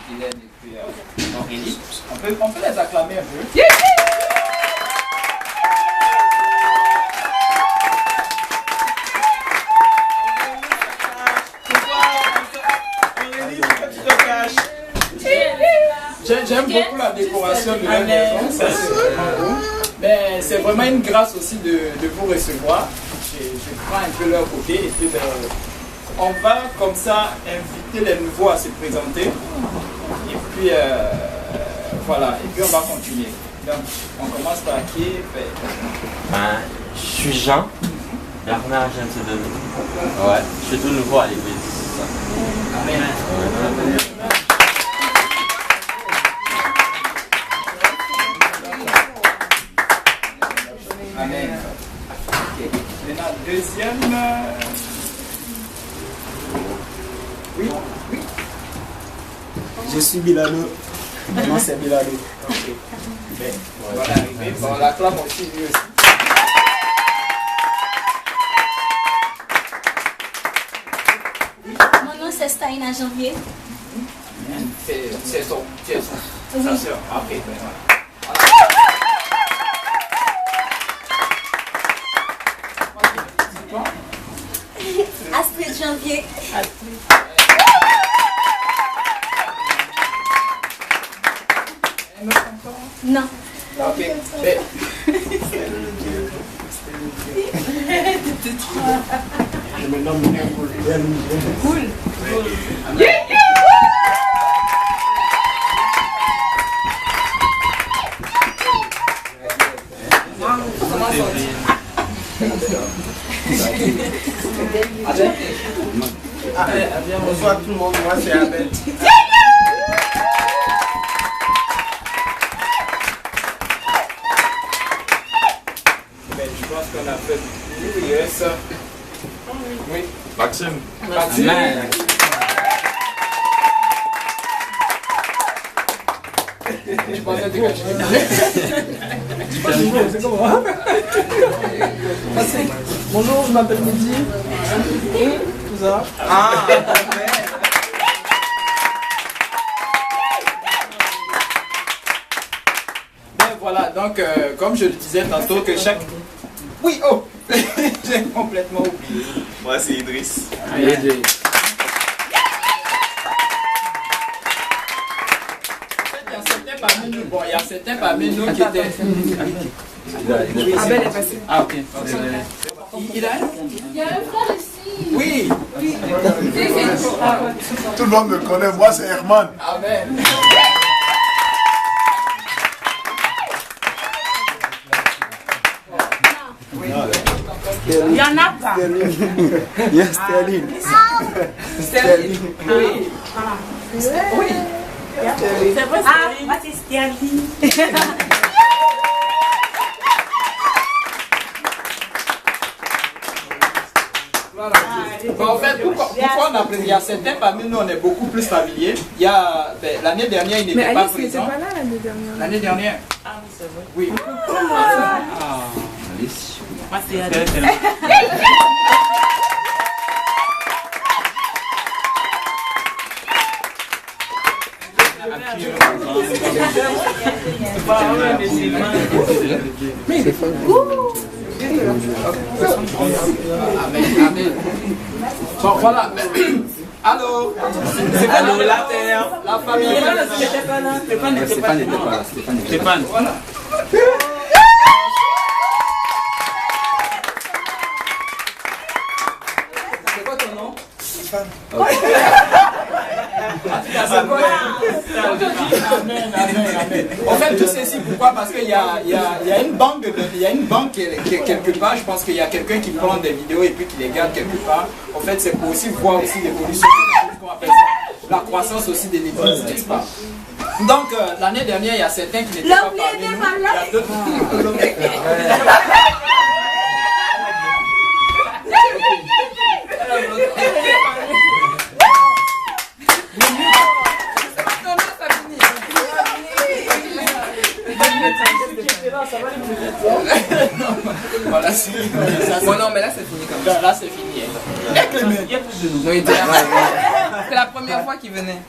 Hélène et puis Aurélie. On peut les acclamer un peu. J'aime beaucoup la décoration de la maison, ça c'est vraiment beau. Mais c'est vraiment une grâce aussi de vous recevoir. Je prends un peu leur côté et puis on va comme ça inviter les nouveaux à se présenter. Et puis voilà, et puis on va continuer. Donc on commence par qui? Je suis Jean, Bernard James de nous. Ouais, je suis tout nouveau à l'église. Amen. Amen. Okay. Maintenant, deuxième. Oui, oui. Je suis Bilalo. Mon nom c'est Bilalo. Okay. Ben, voilà, arrivé. Bon, on l'acclame aussi lui aussi. Mon nom c'est Staina Janvier. C'est son. Sa sœur. Ok, ben voilà. Astrid Janvier. Non. Ok. Mais... Je me nomme Cool. Cool. Bonsoir tout le monde, moi c'est Abel. Je pense qu'on a fait tout. Il reste. Oui. Maxime. Maxime. Je pensais que c'est comment? Bonjour, je m'appelle Mehdi. Tout ça. Ah. Ben voilà, donc comme je le disais tantôt que chaque... Oui, oh. J'ai complètement oublié. Moi c'est Idriss. Il y a certains parmi nous qui étaient... Abel est passé. Ah ok. Il a un frère ici. Oui. Tout le monde me connaît, moi c'est Herman. Amen. Il y en a pas. Il y a Sterling. Sterling. Oui. Oui. C'est vrai, Sterling. Moi c'est Sterling. Voilà. Bon, en fait, pourquoi on a pris? Il y a certains parmi nous, on est beaucoup plus familiers. Il y a l'année dernière, il n'était pas présent. Mais Alice n'était pas là l'année dernière. L'année dernière? Ah oui, c'est vrai. Oui. Moi c'est Alice. Amen. Bon, voilà. Allô? Allô, la terre. La famille. Stéphane n'était pas là. Stéphane. Voilà. C'est quoi ton nom? Stéphane. Amen. En fait, tout ceci, pourquoi? Parce qu'il y a une banque, qui est quelque part. Je pense qu'il y a quelqu'un qui prend des vidéos et puis qui les garde quelque part. En fait, c'est pour aussi voir aussi l'évolution de appelle ça, la croissance aussi de l'église, n'est-ce pas? Donc, l'année dernière, il y a certains qui n'étaient pas parmi nous. Il y a d'autres. Voilà, Bon non mais là c'est fini quand même. là c'est fini. Non, il était là. C'est la première fois qu'il venait.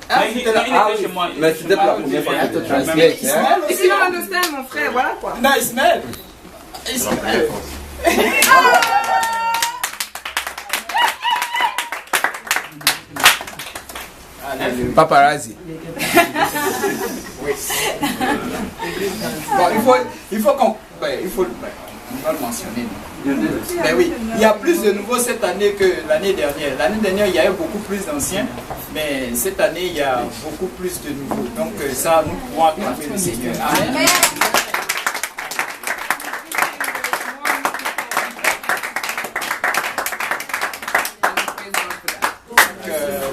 Ah, c'était là. Ah oui, mais c'était pour la première fois que tu te transmets. Et sinon, understand, mon frère, voilà quoi. Non, Ismaël. Ismaël. Paparazzi. Oui. Bon, il faut qu'on... on va le mentionner. Ben oui, il y a plus de nouveaux cette année que l'année dernière. L'année dernière, il y a eu beaucoup plus d'anciens, mais cette année, il y a beaucoup plus de nouveaux. Donc ça, nous pouvons acclamer le Seigneur. Amen.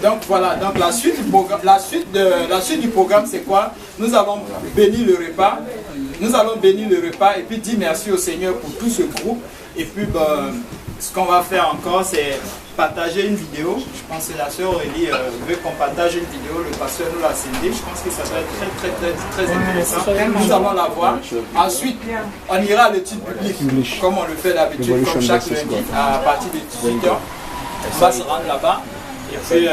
Donc voilà, donc la suite du programme c'est quoi? Nous allons bénir le repas. Nous allons bénir le repas et puis dire merci au Seigneur pour tout ce groupe. Et puis ce qu'on va faire encore c'est partager une vidéo. Je pense que la sœur Aurélie veut qu'on partage une vidéo. Le pasteur nous l'a scellé. Je pense que ça va être très intéressant. Nous allons la voir. Ensuite, on ira à l'étude publique comme on le fait d'habitude, comme chaque lundi à partir de 18h. On va se rendre là-bas. Et puis,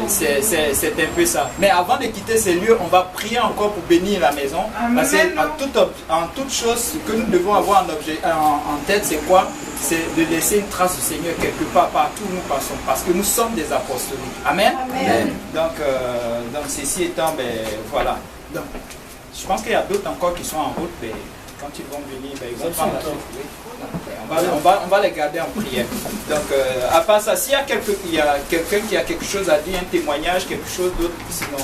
c'est un peu ça. Mais avant de quitter ces lieux, on va prier encore pour bénir la maison. Parce qu'en toute chose, ce que nous devons avoir en tête, c'est quoi? C'est de laisser une trace du Seigneur quelque part, partout où nous passons. Parce que nous sommes des apostoliques. Amen. Amen. Donc ceci étant, voilà. Donc, je pense qu'il y a d'autres encore qui sont en route. Mais quand ils vont venir, ils vont prendre la suite. On va les garder en prière. Donc, à part ça, s'il y a quelqu'un qui a quelque chose à dire, un témoignage, quelque chose d'autre, sinon,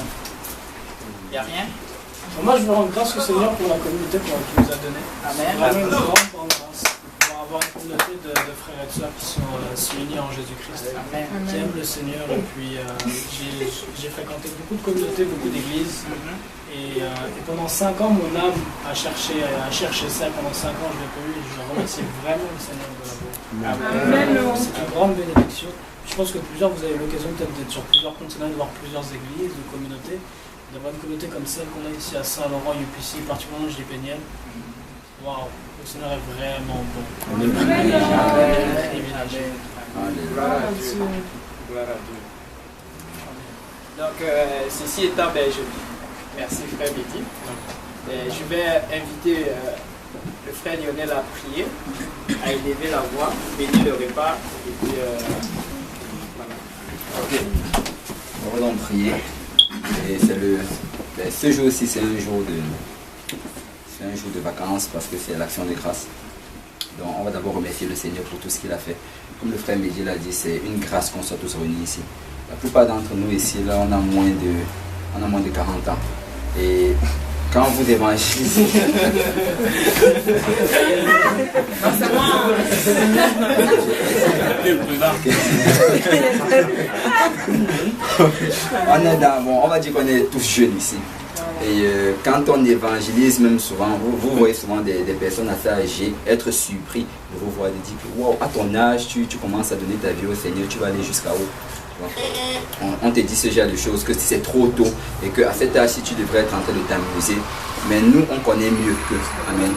il n'y a rien. Moi, je veux rendre grâce au Seigneur pour la communauté qu'il nous a donnée. Amen. Vraiment une grande grâce pour avoir une communauté de frères et de sœurs qui sont unis en Jésus-Christ, qui aiment le Seigneur. Et puis, j'ai fréquenté beaucoup de communautés, beaucoup d'églises. Et pendant 5 ans, mon âme a cherché ça. Pendant 5 ans, je l'ai pas eu et je remercie vraiment le Seigneur de l'avoir. C'est une grande bénédiction. Je pense que plusieurs, vous avez l'occasion peut-être d'être sur plusieurs continents, de voir plusieurs églises ou communautés. D'avoir une communauté comme celle qu'on a ici à Saint-Laurent, UPC, particulièrement chez Péniel. Waouh, le Seigneur est vraiment bon. On est privilégié. Gloire à Dieu. Gloire à Dieu. Donc, ceci étant, merci frère Betty. Je vais inviter le frère Lionel à prier, à élever la voix, bénir le repas. Et puis, voilà. Ok. On va donc prier. Et ce jour aussi, c'est un jour de vacances parce que c'est l'action de grâce. Donc on va d'abord remercier le Seigneur pour tout ce qu'il a fait. Comme le frère Mehdi l'a dit, c'est une grâce qu'on soit tous réunis ici. La plupart d'entre nous ici, là, on a moins de 40 ans. Et quand vous évangélisez, on va dire qu'on est tous jeunes ici. Et quand on évangélise, même souvent, vous voyez souvent des personnes assez âgées être surpris de vous voir, de dire que wow, à ton âge, tu commences à donner ta vie au Seigneur, tu vas aller jusqu'à où? On te dit ce genre de choses, que c'est trop tôt et qu'à cet âge-ci, tu devrais être en train de t'amuser. Mais nous, on connaît mieux que. Amen.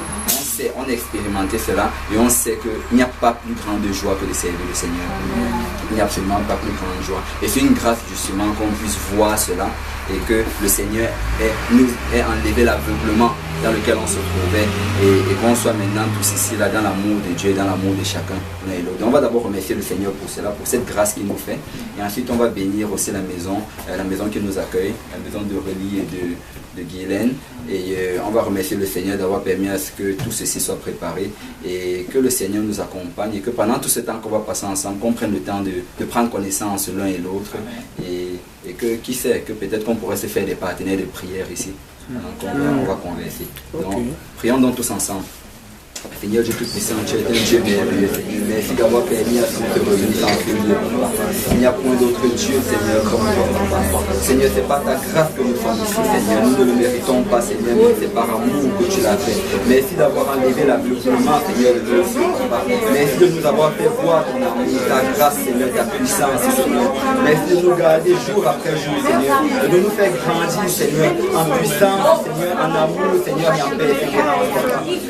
On a expérimenté cela et on sait qu'il n'y a pas plus grande joie que de servir le Seigneur. Il n'y a absolument pas plus grande joie. Et c'est une grâce justement qu'on puisse voir cela et que le Seigneur nous ait enlevé l'aveuglement dans lequel on se trouvait et qu'on soit maintenant tous ici là dans l'amour de Dieu, dans l'amour de chacun. Donc on va d'abord remercier le Seigneur pour cela, pour cette grâce qu'il nous fait. Et ensuite on va bénir aussi la maison qui nous accueille, la maison d'Aurélie et de Guylaine. Et on va remercier le Seigneur d'avoir permis à ce que tout ceci soit préparé et que le Seigneur nous accompagne et que pendant tout ce temps qu'on va passer ensemble, qu'on prenne le temps de prendre connaissance l'un et l'autre et que qui sait, que peut-être qu'on pourrait se faire des partenaires de prière ici. Donc on va converser. Donc prions donc tous ensemble. Seigneur Dieu Tout-Puissant, tu es un Dieu merveilleux, Seigneur. Merci d'avoir permis à ce que de revenir dans ce lieu. Il n'y a point d'autre Dieu, Seigneur, comme toi. Seigneur, c'est pas ta grâce que nous sommes ici, Seigneur. Nous ne le méritons pas, Seigneur, mais c'est par amour que tu l'as fait. Merci d'avoir enlevé l'aveuglement, Seigneur, de nos yeux, Papa. Merci de nous avoir fait voir ton amour, ta grâce, Seigneur, ta puissance, Seigneur. Merci de nous garder jour après jour, Seigneur. Et de nous faire grandir, Seigneur, en puissance, Seigneur, en amour, Seigneur, et en paix, Seigneur.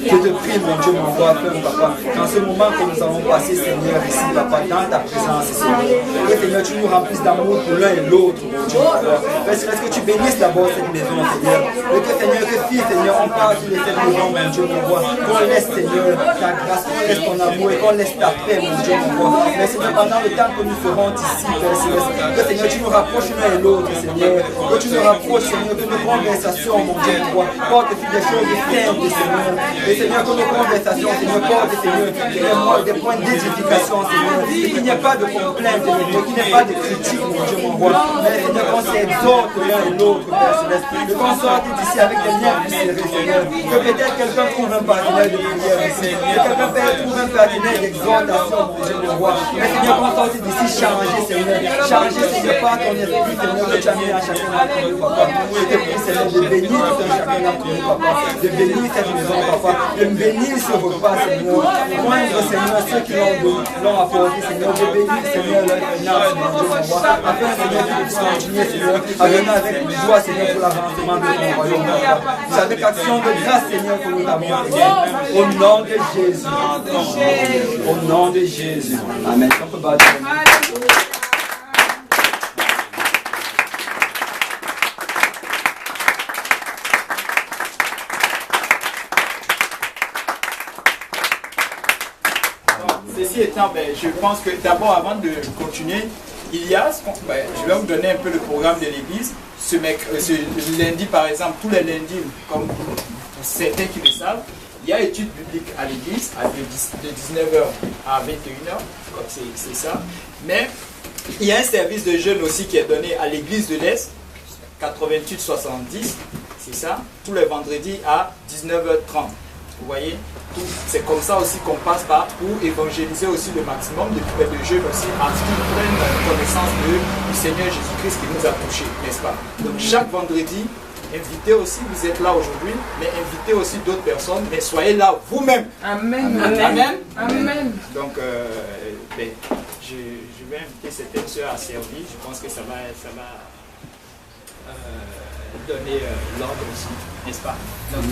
Je te prie, mon Dieu m'envoie à faire, papa. Dans ce moment que nous allons passer, Seigneur, ici, papa, dans ta présence, Seigneur. Que Seigneur, tu nous remplisses d'amour pour l'un et l'autre, mon Dieu, papa. Est-ce que tu bénisses d'abord cette maison, Seigneur. Et que Seigneur, que fille, Seigneur, on parle de cette maison, mon Dieu, mon roi. Qu'on laisse, Seigneur, ta grâce, qu'on laisse ton amour et qu'on laisse ta paix, mon Dieu, mon roi. Mais Seigneur, pendant le temps que nous ferons ici, Père Céleste, que Seigneur, tu nous rapproches l'un et l'autre, Seigneur. Que tu nous rapproches, Seigneur, de nos conversations, mon Dieu, mon roi. Porte des choses simples, Seigneur. Et Seigneur, que nos conversations, Seigneur, porte, Seigneur, des points d'édification, Seigneur. Et qu'il n'y ait pas de complainte, Seigneur, qu'il n'y ait pas de critique, mon Dieu, mon roi. Mais Seigneur, qu'on s'exhorte l'un et l'autre, Père Céleste. Et qu'on sorte d'ici avec des liens plus serrés, Seigneur. Que peut-être quelqu'un trouve un partenaire de prière ici. Que quelqu'un peut-être trouve un partenaire d'exhortation, mon Dieu, mon roi. Mais Seigneur, qu'on sorte d'ici changé, Seigneur. Changé, Seigneur, par ton esprit, Seigneur, que tu as mis à chacun d'entre nous, papa. Je te prie, Seigneur, de bénir tout un chacun d'entre nous, papa. De bénir cette maison, papa. De bénir ce repas, Seigneur. Moindre, Seigneur, ceux qui l'ont apporté, Seigneur. De bénir, Seigneur, leur finance, mon Dieu, mon roi. Afin, Seigneur, que tu puisses continuer, Seigneur, à venir avec joie, Seigneur, pour l'avancement de ton royaume, papa. C'est avec action de grâce, Seigneur, que nous t'avons fait. Au nom de Jésus. Au nom de Jésus. Amen. On peut battre. Ceci étant, je pense que d'abord, avant de continuer, il y a, je vais vous donner un peu le programme de l'église. Ce lundi, par exemple, tous les lundis, comme pour certains qui le savent, il y a études bibliques à l'église, de 19h à 21h, c'est ça. Mais il y a un service de jeûne aussi qui est donné à l'église de l'Est, 88-70, c'est ça, tous les vendredis à 19h30. Vous voyez, c'est comme ça aussi qu'on passe par pour évangéliser aussi le maximum de jeunes aussi, à ce qu'ils prennent connaissance du Seigneur Jésus-Christ qui nous a touchés, n'est-ce pas? Donc chaque vendredi, invitez aussi, vous êtes là aujourd'hui, mais invitez aussi d'autres personnes, mais soyez là vous-même. Amen. Amen. Amen. Donc, je vais inviter certaines sœurs à servir. Je pense que ça va donner l'ordre aussi, n'est-ce pas? Donc,